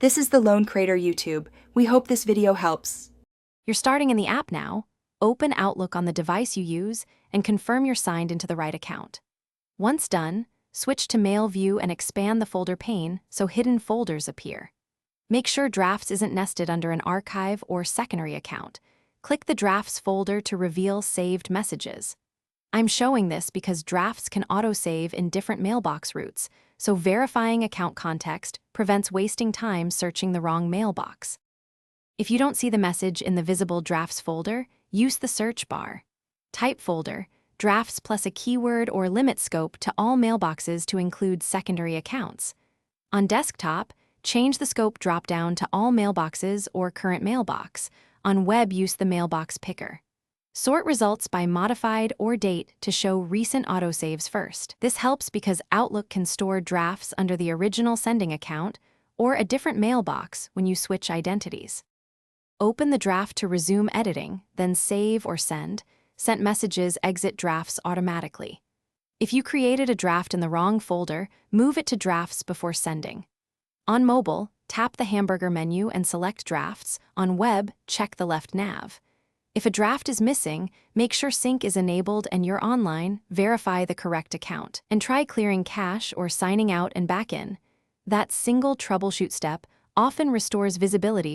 This is the Lone Creator YouTube. We hope this video helps. You're starting in the app now. Open Outlook on the device you use and confirm you're signed into the right account. Once done, switch to Mail View and expand the folder pane so hidden folders appear. Make sure Drafts isn't nested under an archive or secondary account. Click the Drafts folder to reveal saved messages. I'm showing this because Drafts can autosave in different mailbox routes, so verifying account context prevents wasting time searching the wrong mailbox. If you don't see the message in the visible Drafts folder, use the search bar. Type folder, Drafts plus a keyword or limit scope to all mailboxes to include secondary accounts. On desktop, change the scope dropdown to all mailboxes or current mailbox. On web, use the mailbox picker. Sort results by modified or date to show recent autosaves first. This helps because Outlook can store drafts under the original sending account or a different mailbox when you switch identities. Open the draft to resume editing, then save or send. Sent messages exit drafts automatically. If you created a draft in the wrong folder, move it to drafts before sending. On mobile, tap the hamburger menu and select Drafts. On web, check the left nav. If a draft is missing, make sure sync is enabled and you're online, verify the correct account, and try clearing cache or signing out and back in. That single troubleshoot step often restores visibility.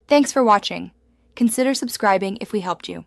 Thanks for watching. Consider subscribing if we helped you.